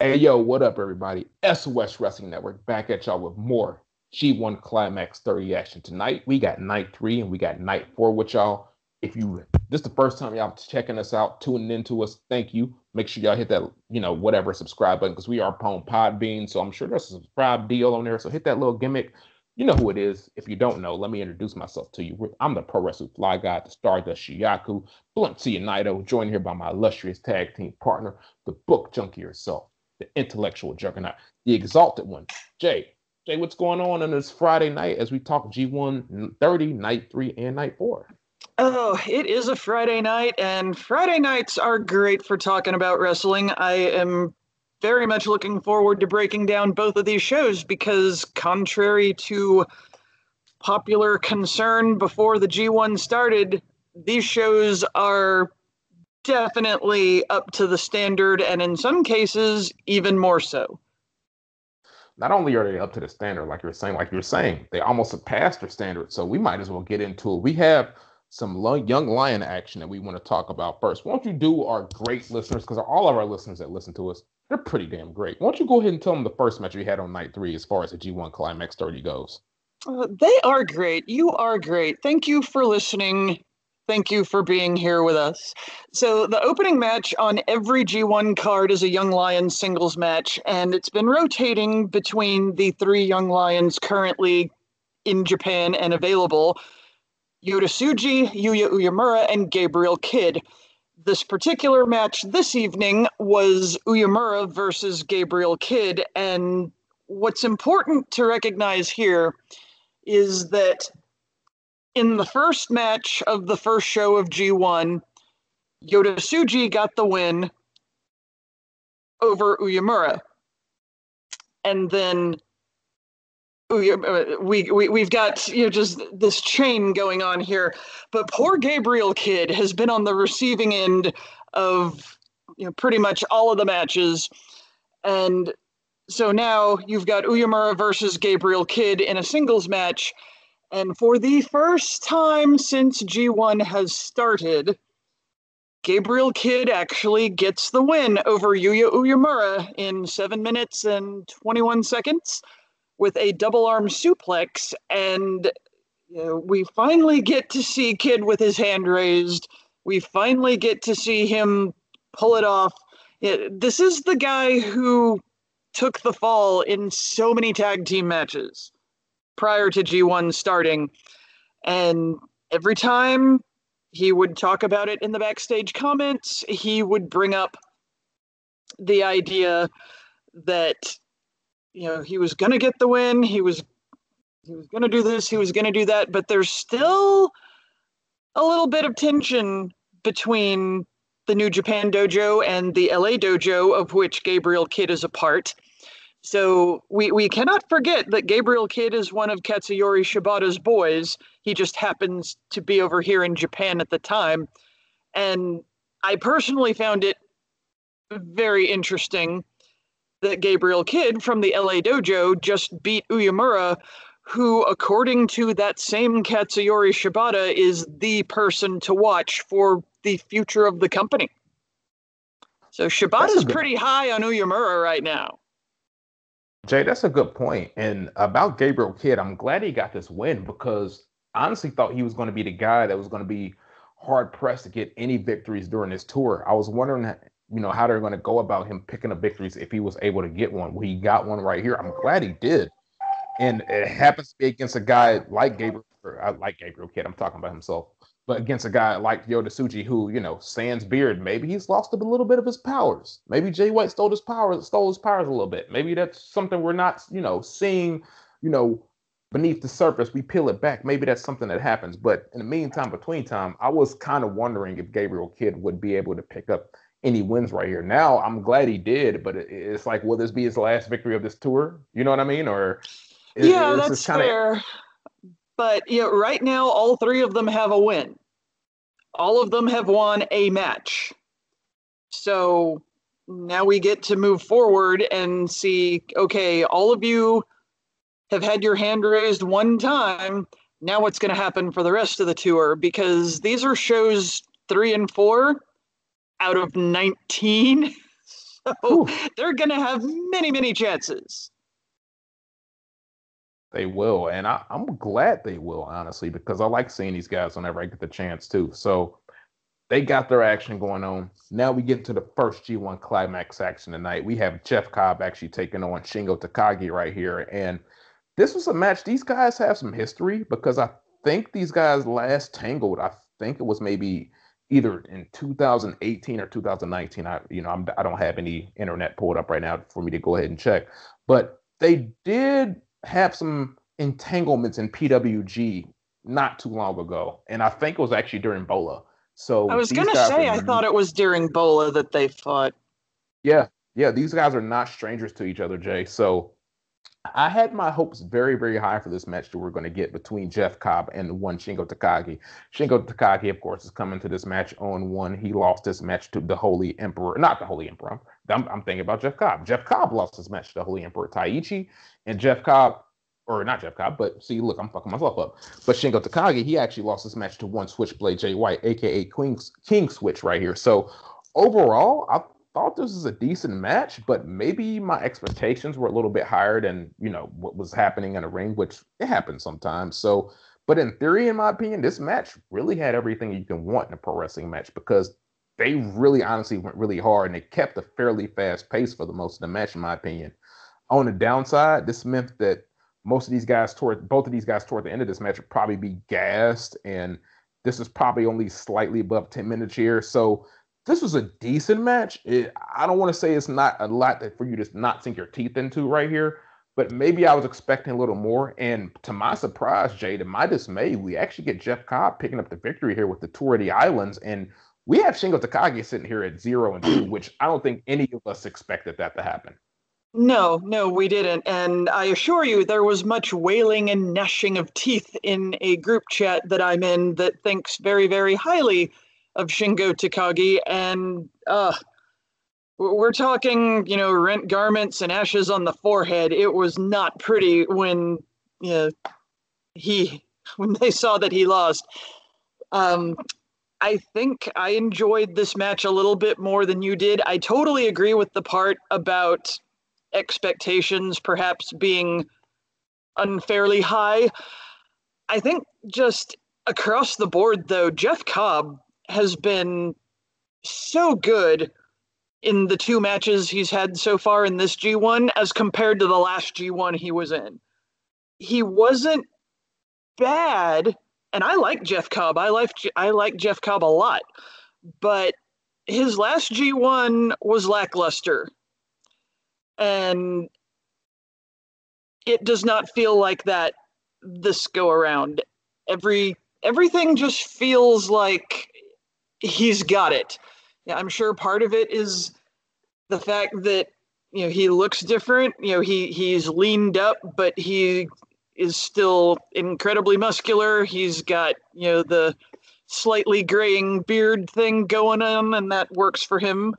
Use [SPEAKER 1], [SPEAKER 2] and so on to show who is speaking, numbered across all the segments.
[SPEAKER 1] Hey, yo, what up, everybody? SOS Wrestling Network back at y'all with more G1 Climax 30 action. Tonight, we got night 3 and we got night 4 with y'all. If you this is the first time y'all checking us out, tuning into us, thank you. Make sure y'all hit that, whatever subscribe button because we are on Podbean. So I'm sure there's a subscribe deal on there. So hit that little gimmick. You know who it is. If you don't know, let me introduce myself to you. I'm the Pro Wrestling Fly Guy, the Stardust Shiyaku, Blunt Naito, joined here by my illustrious tag team partner, the book junkie herself, the intellectual juggernaut, the exalted one, Jay. Jay, what's going on this Friday night as we talk G1 30, night 3, and night 4?
[SPEAKER 2] Oh, it is a Friday night, and Friday nights are great for talking about wrestling. I am very much looking forward to breaking down both of these shows because, contrary to popular concern before the G1 started, these shows are definitely up to the standard, and in some cases, even more so.
[SPEAKER 1] Not only are they up to the standard, like you're saying, they almost surpassed their standard. So we might as well get into it. We have some young lion action that we want to talk about first. Why don't you do our great listeners, because all of our listeners that listen to us, they're pretty damn great. Why don't you go ahead and tell them the first match we had on night 3 as far as the G1 Climax 30 goes?
[SPEAKER 2] They are great. You are great. Thank you for listening. Thank you for being here with us. So, the opening match on every G1 card is a Young Lions singles match, and it's been rotating between the three Young Lions currently in Japan and available: Yota Tsuji, Yuya Uemura, and Gabriel Kid. This particular match this evening was Uemura versus Gabriel Kid, and what's important to recognize here is that in the first match of the first show of G1, Yota Tsuji got the win over Uemura. And then we've got just this chain going on here. But poor Gabriel Kid has been on the receiving end of pretty much all of the matches. And so now you've got Uemura versus Gabriel Kid in a singles match. And for the first time since G1 has started, Gabriel Kid actually gets the win over Yuya Uemura in 7 minutes and 21 seconds with a double arm suplex. And we finally get to see Kid with his hand raised. We finally get to see him pull it off. This is the guy who took the fall in so many tag team matches prior to G1 starting. And every time he would talk about it in the backstage comments, he would bring up the idea that he was going to get the win, he was going to do this, he was going to do that, but there's still a little bit of tension between the New Japan dojo and the LA dojo, of which Gabriel Kid is a part. So we cannot forget that Gabriel Kid is one of Katsuyori Shibata's boys. He just happens to be over here in Japan at the time. And I personally found it very interesting that Gabriel Kid from the LA dojo just beat Uemura, who, according to that same Katsuyori Shibata, is the person to watch for the future of the company. So Shibata's pretty high on Uemura right now.
[SPEAKER 1] Jay, that's a good point. And about Gabriel Kidd, I'm glad he got this win because I honestly thought he was going to be the guy that was going to be hard pressed to get any victories during this tour. I was wondering, how they're going to go about him picking up victories if he was able to get one. Well, he got one right here. I'm glad he did. And it happens to be against a guy like Gabriel Kidd. I'm talking about himself. But against a guy like Yota Tsuji, who, sans beard, maybe he's lost a little bit of his powers. Maybe Jay White stole his powers a little bit. Maybe that's something we're not, seeing, beneath the surface. We peel it back. Maybe that's something that happens. But in the meantime, between time, I was kind of wondering if Gabriel Kidd would be able to pick up any wins right here. Now, I'm glad he did, but it's like, will this be his last victory of this tour? You know what I mean? Or
[SPEAKER 2] that's fair. But right now, all three of them have a win. All of them have won a match. So now we get to move forward and see, okay, all of you have had your hand raised one time. Now what's going to happen for the rest of the tour? Because these are shows 3 and 4 out of 19. So
[SPEAKER 1] Whew.
[SPEAKER 2] they're going to have many, many chances.
[SPEAKER 1] They will, and I'm glad they will, honestly, because I like seeing these guys whenever I get the chance too. So they got their action going on. Now we get to the first G1 Climax action tonight. We have Jeff Cobb actually taking on Shingo Takagi right here, and this was a match. These guys have some history because I think these guys last tangled. I think it was maybe either in 2018 or 2019. I don't have any internet pulled up right now for me to go ahead and check, but they did have some entanglements in PWG not too long ago, and I think it was actually during Bola.
[SPEAKER 2] I
[SPEAKER 1] So
[SPEAKER 2] was going
[SPEAKER 1] these
[SPEAKER 2] to
[SPEAKER 1] guys are
[SPEAKER 2] say, I thought it was during Bola that they fought.
[SPEAKER 1] yeah, yeah, these guys are not strangers to each other, Jay. So I had my hopes very, very high for this match that we're going to get between Jeff Cobb and one Shingo Takagi. Shingo Takagi, of course, is coming to this match on one. He lost this match to the Holy Emperor, not the Holy Emperor. I'm thinking about Jeff Cobb. Jeff Cobb lost this match to the Holy Emperor Taichi, and Jeff Cobb, or not Jeff Cobb, but see, look, I'm fucking myself up. But Shingo Takagi, he actually lost this match to one Switchblade Jay White, aka King Switch, right here. So overall, I thought this was a decent match, but maybe my expectations were a little bit higher than what was happening in the ring, which it happens sometimes. So, but in theory, in my opinion, this match really had everything you can want in a pro wrestling match because they really honestly went really hard and they kept a fairly fast pace for the most of the match, in my opinion. On the downside, this meant that both of these guys toward the end of this match would probably be gassed, and this is probably only slightly above 10 minutes here. So this was a decent match. I don't want to say it's not a lot for you to not sink your teeth into right here, but maybe I was expecting a little more. And to my surprise, Jay, to my dismay, we actually get Jeff Cobb picking up the victory here with the Tour of the Islands. And we have Shingo Takagi sitting here at 0-2, which I don't think any of us expected that to happen.
[SPEAKER 2] No, no, we didn't. And I assure you, there was much wailing and gnashing of teeth in a group chat that I'm in that thinks very, very highly of Shingo Takagi. And we're talking, rent garments and ashes on the forehead. It was not pretty when he when they saw that he lost. I think I enjoyed this match a little bit more than you did. I totally agree with the part about expectations perhaps being unfairly high. I think just across the board, though, Jeff Cobb has been so good in the two matches he's had so far in this G1 as compared to the last G1 he was in. He wasn't bad, and I like Jeff Cobb. I like Jeff Cobb a lot, but his last G1 was lackluster, and it does not feel like that this go around. Everything just feels like he's got it. Yeah, I'm sure part of it is the fact that he looks different. He's leaned up, but he is still incredibly muscular. He's got the slightly graying beard thing going on, and that works for him.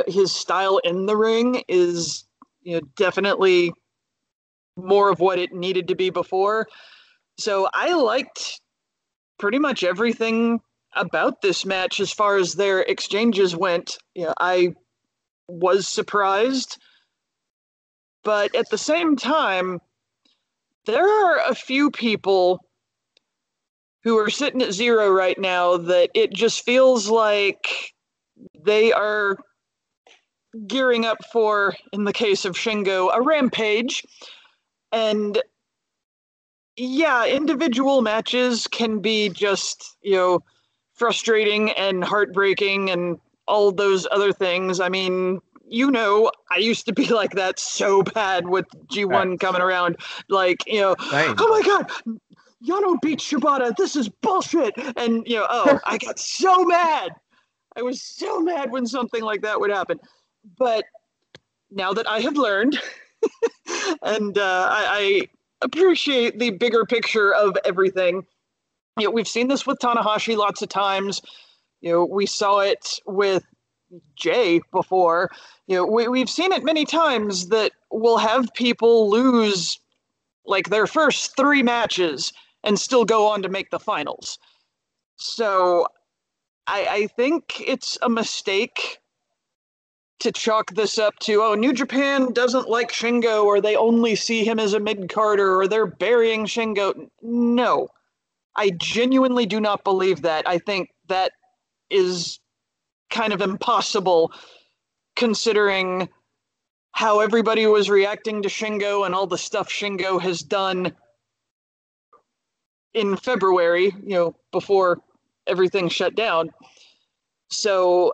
[SPEAKER 2] His style in the ring is definitely more of what it needed to be before. So I liked pretty much everything about this match as far as their exchanges went. I was surprised, but at the same time, there are a few people who are sitting at 0 right now that it just feels like they are gearing up for, in the case of Shingo, a rampage. And yeah, individual matches can be just, frustrating and heartbreaking and all those other things. I mean, I used to be like that so bad with G1 coming around. Like,
[SPEAKER 1] Same.
[SPEAKER 2] oh my God, Yano beat Shibata. This is bullshit. And, I got so mad. I was so mad when something like that would happen. But now that I have learned, and I appreciate the bigger picture of everything. We've seen this with Tanahashi lots of times. We saw it with Jay before. We've seen it many times that we'll have people lose like their first 3 matches and still go on to make the finals. So I think it's a mistake to chalk this up to, oh, New Japan doesn't like Shingo, or they only see him as a mid-carder, or they're burying Shingo. No, I genuinely do not believe that. I think that is kind of impossible considering how everybody was reacting to Shingo and all the stuff Shingo has done in February, before everything shut down. So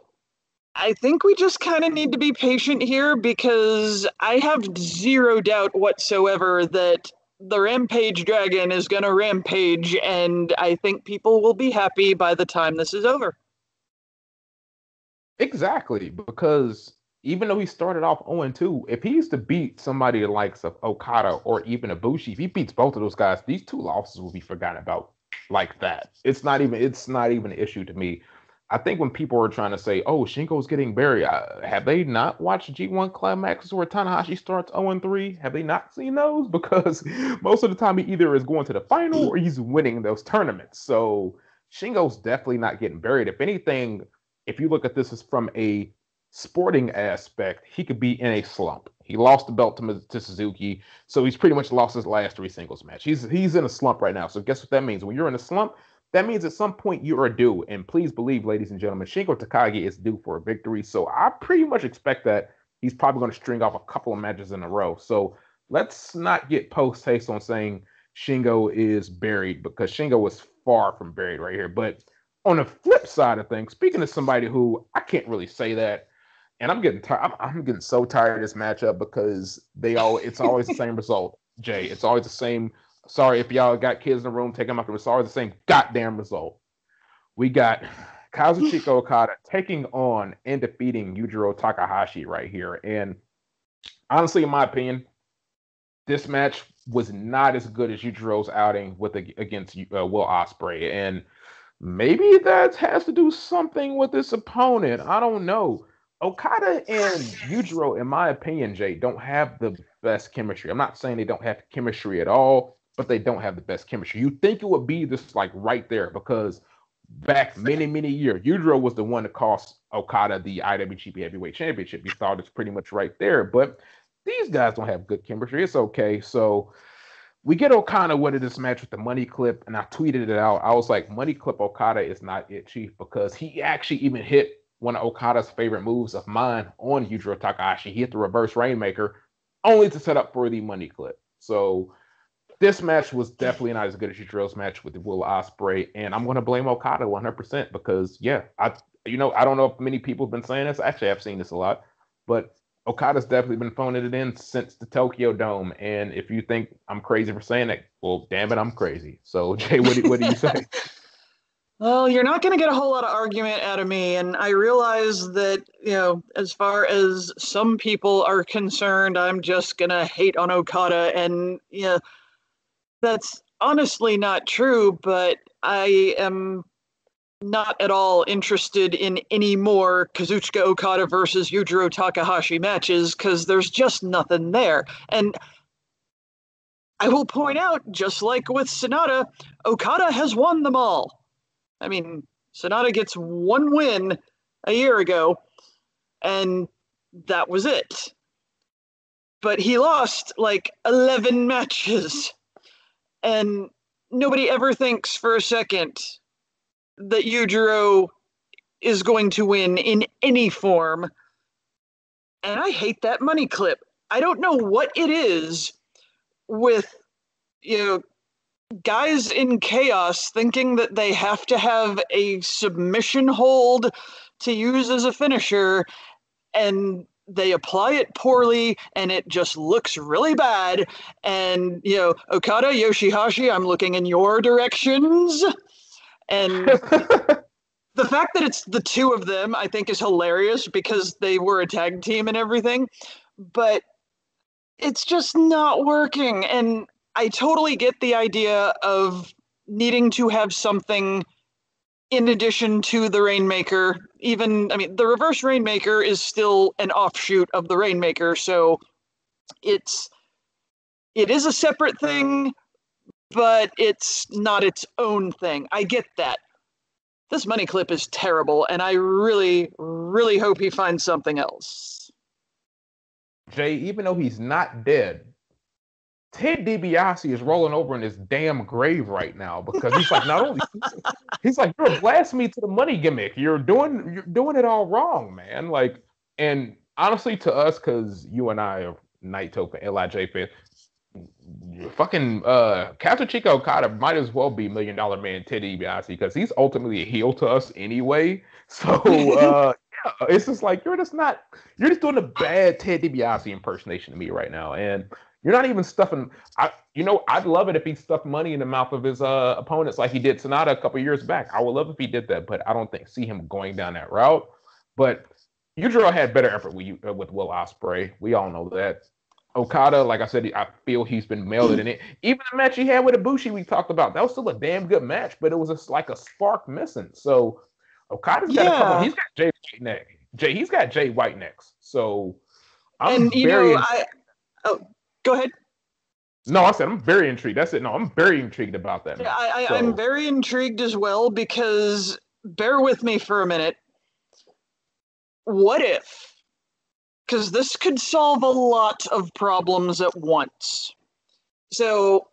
[SPEAKER 2] I think we just kind of need to be patient here, because I have zero doubt whatsoever that the Rampage Dragon is going to rampage, and I think people will be happy by the time this is over.
[SPEAKER 1] Exactly, because even though he started off 0-2, if he used to beat somebody the likes of Okada or even Ibushi, if he beats both of those guys, these two losses will be forgotten about like that. It's not even an issue to me. I think when people are trying to say, "Oh, Shingo's getting buried," have they not watched G1 Climax where Tanahashi starts 0-3? Have they not seen those? Because most of the time he either is going to the final or he's winning those tournaments. So Shingo's definitely not getting buried. If anything, if you look at this as from a sporting aspect, he could be in a slump. He lost the belt to Suzuki, so he's pretty much lost his last 3 singles match. He's in a slump right now. So guess what that means? When you're in a slump, that means at some point you are due. And please believe, ladies and gentlemen, Shingo Takagi is due for a victory. So I pretty much expect that he's probably going to string off a couple of matches in a row. So let's not get post haste on saying Shingo is buried, because Shingo is far from buried right here. But on the flip side of things, speaking of somebody who I can't really say that, and I'm getting tired. I'm getting so tired of this matchup, because it's always the same result, Jay. It's always the same. Sorry if y'all got kids in the room, take them out. It's always the same goddamn result. We got Kazuchika Okada taking on and defeating Yujiro Takahashi right here. And honestly, in my opinion, this match was not as good as Yujiro's outing against Will Ospreay. And maybe that has to do something with this opponent. I don't know. Okada and Yujiro, in my opinion, Jay, don't have the best chemistry. I'm not saying they don't have chemistry at all, but they don't have the best chemistry. You think it would be this like right there, because back many, many years, Yujiro was the one that cost Okada the IWGP Heavyweight Championship. You thought it's pretty much right there, but these guys don't have good chemistry. It's okay. So we get Okada winning this match with the money clip, and I tweeted it out. I was like, money clip Okada is not it, Chief, because he actually even hit one of Okada's favorite moves of mine on Yujiro Takahashi. He hit the reverse Rainmaker, only to set up for the money clip. So this match was definitely not as good as Yujiro's match with Will Ospreay, and I'm going to blame Okada 100%, because, yeah, I don't know if many people have been saying this. Actually, I've seen this a lot, but Okada's definitely been phoning it in since the Tokyo Dome. And if you think I'm crazy for saying that, well, damn it, I'm crazy. So, Jay, what do you say?
[SPEAKER 2] Well, you're not going to get a whole lot of argument out of me. And I realize that, as far as some people are concerned, I'm just going to hate on Okada. And, that's honestly not true, but I am not at all interested in any more Kazuchika Okada versus Yujiro Takahashi matches, because there's just nothing there. And I will point out, just like with Sonata, Okada has won them all. I mean, Sonata gets one win a year ago, and that was it. But he lost like 11 matches, and nobody ever thinks for a second that Yujiro is going to win in any form. And I hate that money clip. I don't know what it is with, guys in chaos thinking that they have to have a submission hold to use as a finisher, and they apply it poorly and it just looks really bad. And, Okada, Yoshihashi, I'm looking in your directions. And the fact that it's the two of them, I think, is hilarious, because they were a tag team and everything. But it's just not working. And I totally get the idea of needing to have something in addition to the Rainmaker. The reverse Rainmaker is still an offshoot of the Rainmaker, so it is a separate thing, but it's not its own thing. I get that. this money clip is terrible, and I really, really hope he finds something else.
[SPEAKER 1] Jay, even though he's not dead, Ted DiBiase is rolling over in his damn grave right now because he's like, not only he's like, you're a blasphemy to the money gimmick. You're doing it all wrong, man. Like, and honestly, to us, because you and I are Naito fan, LIJ fan, fucking Kazuchika Okada might as well be $1 million man Ted DiBiase because he's ultimately a heel to us anyway. So yeah, it's just like you're just doing a bad Ted DiBiase impersonation to me right now, and you're not even stuffing. I'd love it if he stuffed money in the mouth of his opponents like he did Sonata a couple years back. I would love if he did that, but I don't see him going down that route. But Yujiro had better effort with Will Ospreay. We all know that. Okada, like I said, I feel he's been mailed in it. Even the match he had with Ibushi, we talked about, that was still a damn good match, but it was just like a spark missing. So Okada's got a couple. He's got Jay White next. He's got Jay White next. So I'm
[SPEAKER 2] go ahead.
[SPEAKER 1] No, I said I'm very intrigued. That's it. No, I'm very intrigued about that.
[SPEAKER 2] Yeah, I'm very intrigued as well because, bear with me for a minute. What if? Because this could solve a lot of problems at once. So,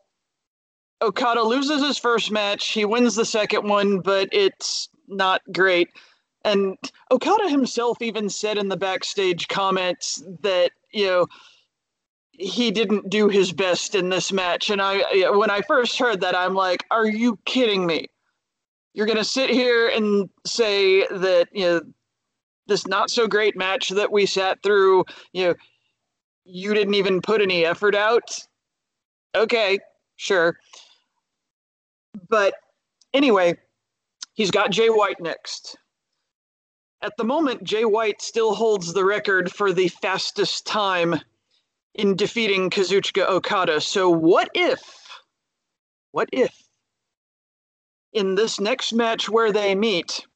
[SPEAKER 2] Okada loses his first match. He wins the second one, but it's not great. And Okada himself even said in the backstage comments that, he didn't do his best in this match. And when I first heard that, I'm like, are you kidding me? You're going to sit here and say that, this not so great match that we sat through, you didn't even put any effort out? Okay, sure. But anyway, he's got Jay White next. At the moment, Jay White still holds the record for the fastest time in defeating Kazuchika Okada. So what if in this next match where they meet,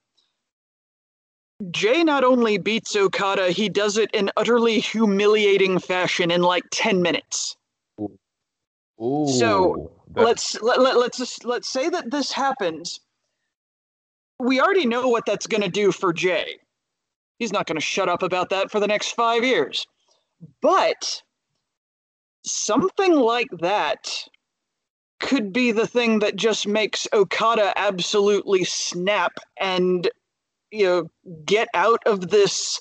[SPEAKER 2] Jay not only beats Okada, he does it in utterly humiliating fashion in like 10 minutes.
[SPEAKER 1] Ooh,
[SPEAKER 2] so let's say that this happens. We already know what that's going to do for Jay. He's not going to shut up about that for the next 5 years. But something like that could be the thing that just makes Okada absolutely snap and get out of this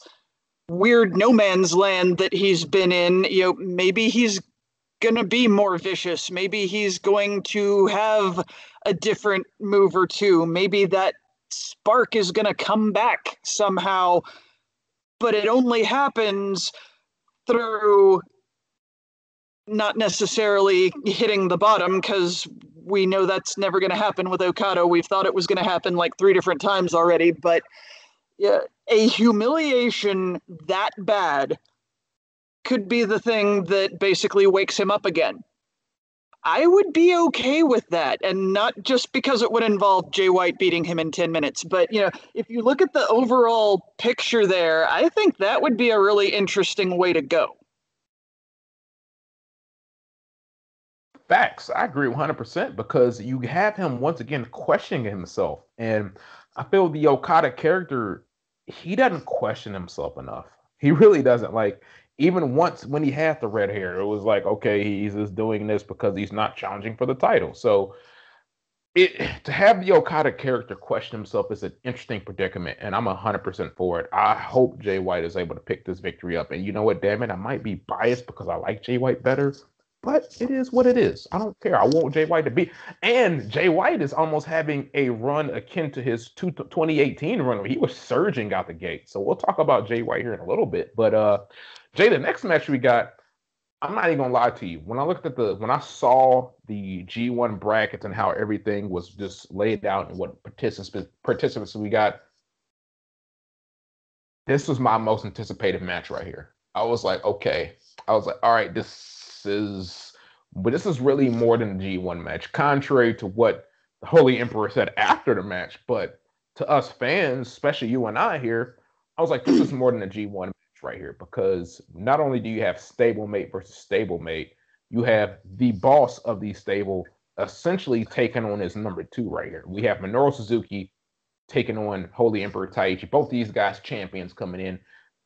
[SPEAKER 2] weird no man's land that he's been in. Maybe he's gonna be more vicious. Maybe he's going to have a different move or two. Maybe that spark is gonna come back somehow, but it only happens through not necessarily hitting the bottom, because we know that's never going to happen with Okada. We've thought it was going to happen like 3 different times already, but a humiliation that bad could be the thing that basically wakes him up again. I would be okay with that, and not just because it would involve Jay White beating him in 10 minutes, but if you look at the overall picture there, I think that would be a really interesting way to go.
[SPEAKER 1] Facts. I agree 100% because you have him once again questioning himself. And I feel the Okada character, he doesn't question himself enough. He really doesn't. Like, even once when he had the red hair, it was like, okay, he's just doing this because he's not challenging for the title. So to have the Okada character question himself is an interesting predicament, and I'm 100% for it. I hope Jay White is able to pick this victory up. And you know what, damn it, I might be biased because I like Jay White better, but it is what it is. I don't care. I want Jay White to be. And Jay White is almost having a run akin to his 2018 run where he was surging out the gate. So we'll talk about Jay White here in a little bit. But Jay, the next match we got, I'm not even gonna lie to you. When I saw the G1 brackets and how everything was just laid out and what participants we got, this was my most anticipated match right here. I was like, okay. I was like, all right, this is really more than a G1 match, contrary to what the Holy Emperor said after the match. But to us fans, especially you and I here, I was like, this is more than a G1 match right here, because not only do you have stablemate versus stablemate, you have the boss of the stable essentially taking on his number 2 right here. We have Minoru Suzuki taking on Holy Emperor Taichi. Both these guys champions coming in.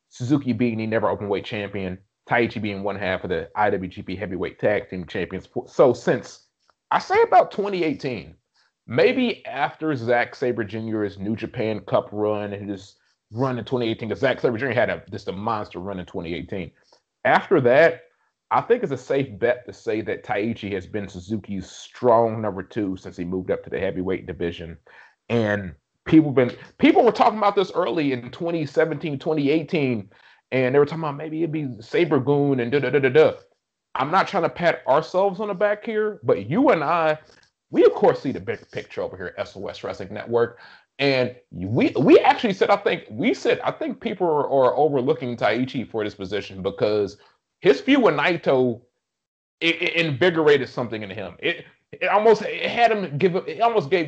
[SPEAKER 1] Suzuki being the never open weight champion, Taichi being one half of the IWGP Heavyweight Tag Team Champions. So since I say about 2018, maybe after Zack Sabre Jr.'s New Japan Cup run and his run in 2018, because Zack Sabre Jr. had just a monster run in 2018. After that, I think it's a safe bet to say that Taichi has been Suzuki's strong number two since he moved up to the heavyweight division. And people were talking about this early in 2017, 2018, and they were talking about maybe it'd be Saber Goon and da da da da da. I'm not trying to pat ourselves on the back here, but you and I, we of course see the big picture over here at SOS Wrestling Network. And we actually said, I think people are overlooking Taichi for this position because his feud with Naito it invigorated something in him. It almost gave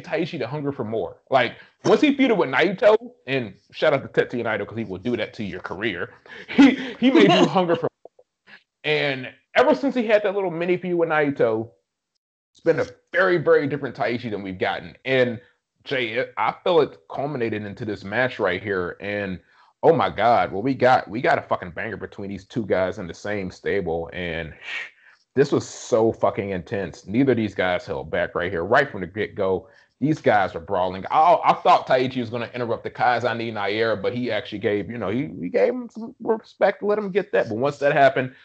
[SPEAKER 1] Taichi the hunger for more. Like once he feuded with Naito, and shout out to Tetsuya Naito because he will do that to your career. He made you hunger for more. And ever since he had that little mini feud with Naito, it's been a very, very different Taichi than we've gotten. And Jay, I feel it culminated into this match right here. And oh my God, well, we got a fucking banger between these two guys in the same stable. And this was so fucking intense. Neither of these guys held back right here. Right from the get-go, these guys are brawling. I thought Taichi was going to interrupt the Kaizen ni Nair, but he actually gave, he gave him some respect to let him get that. But once that happened,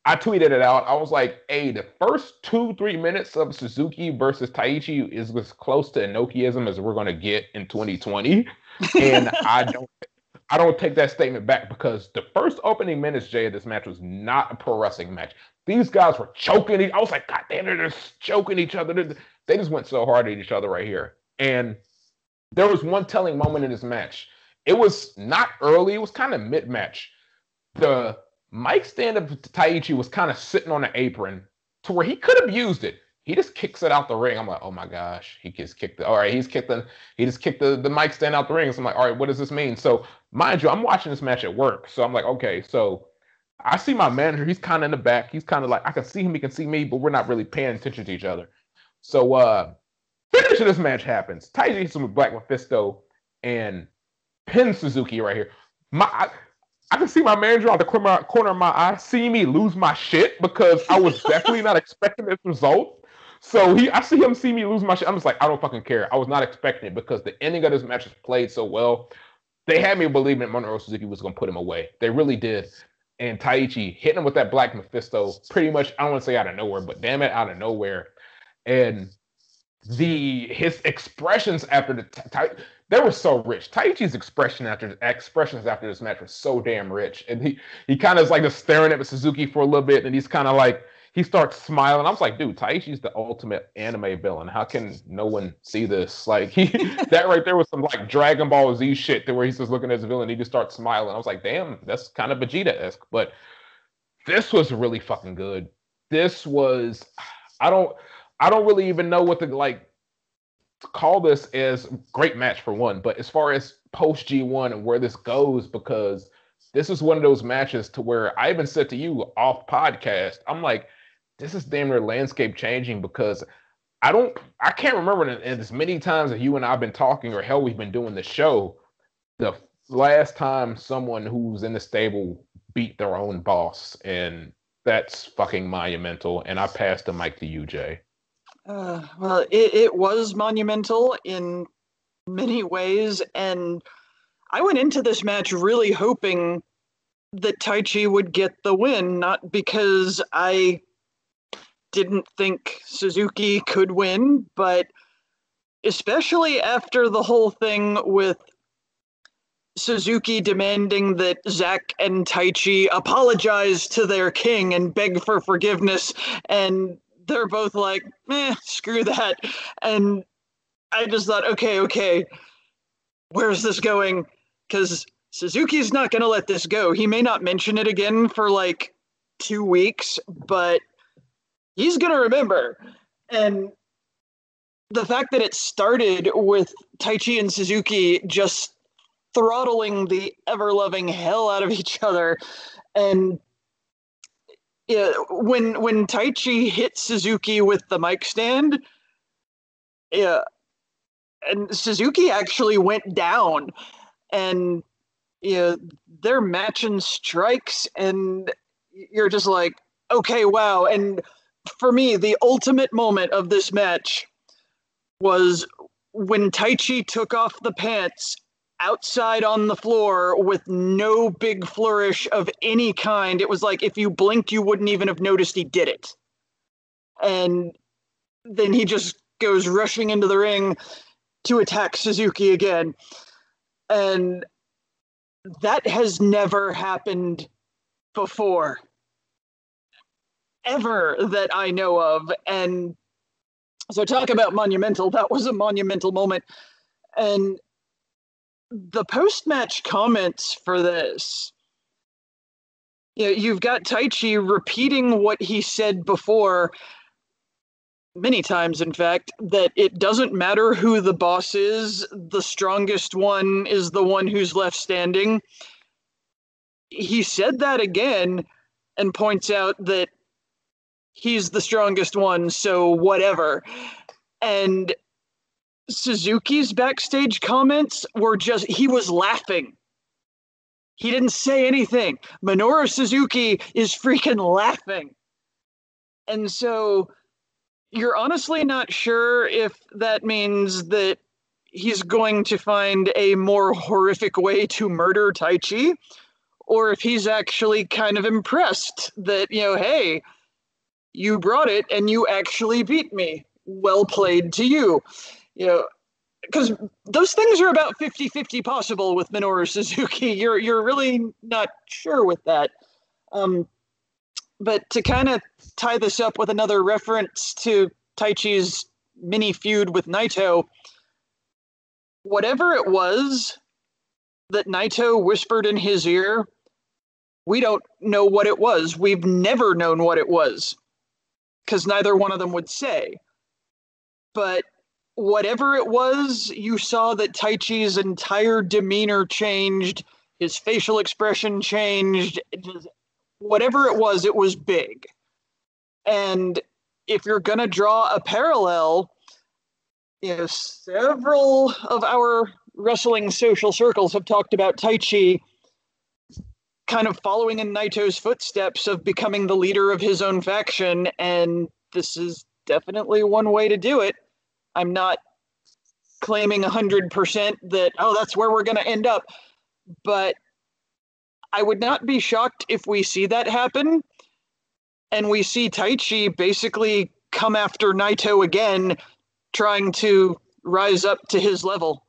[SPEAKER 1] I tweeted it out. I was like, hey, the first 2-3 minutes of Suzuki versus Taichi is as close to Inokiism as we're going to get in 2020. And I don't take that statement back because the first opening minutes, Jay, of this match was not a pro wrestling match. These guys were choking. I was like, God damn, they're just choking each other. They just went so hard at each other right here. And there was one telling moment in this match. It was not early. It was kind of mid-match. The mic stand of Taichi was kind of sitting on the apron to where he could have used it. He just kicks it out the ring. I'm like, oh my gosh, he just kicked the mic stand out the ring. So I'm like, all right, what does this mean? So mind you, I'm watching this match at work. So I'm like, okay, so I see my manager. He's kind of in the back. He's kind of like, I can see him, he can see me, but we're not really paying attention to each other. So finish of this match happens. Taichi hits him with Black Mephisto and pins Suzuki right here. I can see my manager on the corner of my eye see me lose my shit because I was definitely not expecting this result. So I see him see me lose my shit. I'm just like, I don't fucking care. I was not expecting it because the ending of this match was played so well. They had me believing that Minoru Suzuki was going to put him away. They really did. And Taichi hitting him with that Black Mephisto pretty much, I don't want to say out of nowhere, but damn it, out of nowhere. And his expressions after they were so rich. Taichi's expressions after this match were so damn rich. And he kind of is like just staring at Suzuki for a little bit, and he's kind of like, he starts smiling. I was like, dude, Taichi's the ultimate anime villain. How can no one see this? Like that right there was some like Dragon Ball Z shit to where he's just looking at his villain, he just starts smiling. I was like, damn, that's kind of Vegeta-esque. But this was really fucking good. This was, I don't really even know what to call this as great match for one, but as far as post G1 and where this goes, because this is one of those matches to where I even said to you off podcast, I'm like, this is damn near landscape changing because I can't remember as many times that you and I've been talking or hell we've been doing the show, the last time someone who's in the stable beat their own boss, and that's fucking monumental. And I passed the mic to you, Jay.
[SPEAKER 2] Well, it was monumental in many ways, and I went into this match really hoping that Taichi would get the win, not because I didn't think Suzuki could win, but especially after the whole thing with Suzuki demanding that Zack and Taichi apologize to their king and beg for forgiveness, and they're both like, screw that. And I just thought, okay, where's this going? Because Suzuki's not going to let this go. He may not mention it again for like 2 weeks, but he's going to remember. And the fact that it started with Taichi and Suzuki just throttling the ever-loving hell out of each other, and yeah, when Taichi hit Suzuki with the mic stand, yeah, and Suzuki actually went down, and you know, they're matching strikes, and you're just like, okay, wow. And for me, the ultimate moment of this match was when Taichi took off the pants outside on the floor with no big flourish of any kind. It was like if you blinked, you wouldn't even have noticed he did it. And then he just goes rushing into the ring to attack Suzuki again. And that has never happened before, ever, that I know of. And so, talk about monumental. That was a monumental moment. And the post match comments for this, you know, you've got Taichi repeating what he said before, many times, in fact, that it doesn't matter who the boss is, the strongest one is the one who's left standing. He said that again and points out that he's the strongest one, so whatever. And Suzuki's backstage comments were just, he was laughing. He didn't say anything. Minoru Suzuki is freaking laughing. And so you're honestly not sure if that means that he's going to find a more horrific way to murder Taichi, or if he's actually kind of impressed that, you know, hey, you brought it and you actually beat me. Well played to you. You know, because those things are about 50-50 possible with Minoru Suzuki. You're really not sure with that. But to kind of tie this up with another reference to Taichi's mini feud with Naito, whatever it was that Naito whispered in his ear, we don't know what it was. We've never known what it was, because neither one of them would say. But whatever it was, you saw that Taichi's entire demeanor changed, his facial expression changed. Whatever it was big. And if you're going to draw a parallel, you know, several of our wrestling social circles have talked about Taichi kind of following in Naito's footsteps of becoming the leader of his own faction, and this is definitely one way to do it. I'm not claiming 100% that, oh, that's where we're going to end up, but I would not be shocked if we see that happen, and we see Taichi basically come after Naito again, trying to rise up to his level.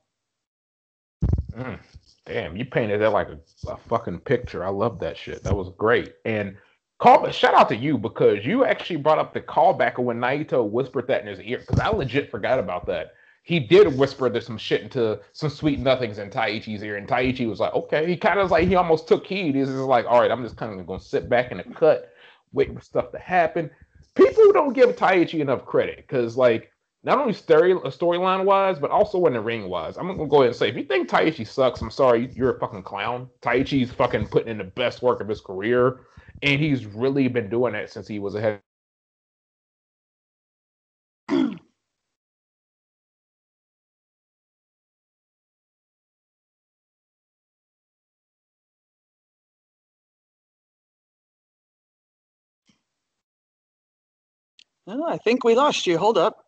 [SPEAKER 1] Damn, you painted that like a fucking picture. I love that shit. That was great. And shout out to you, because you actually brought up the callback of when Naito whispered that in his ear, because I legit forgot about that. He did whisper some shit into some sweet nothings in Taichi's ear, and Taichi was like, okay. He kind of like, he almost took heed. He's just like, all right, I'm just kind of going to sit back in the cut, wait for stuff to happen. People don't give Taichi enough credit, because like, not only storyline wise, but also in the ring wise. I'm gonna go ahead and say, if you think Taichi sucks, I'm sorry, you're a fucking clown. Taichi's fucking putting in the best work of his career, and he's really been doing that since he was ahead.
[SPEAKER 2] Oh, I think we lost you. Hold up.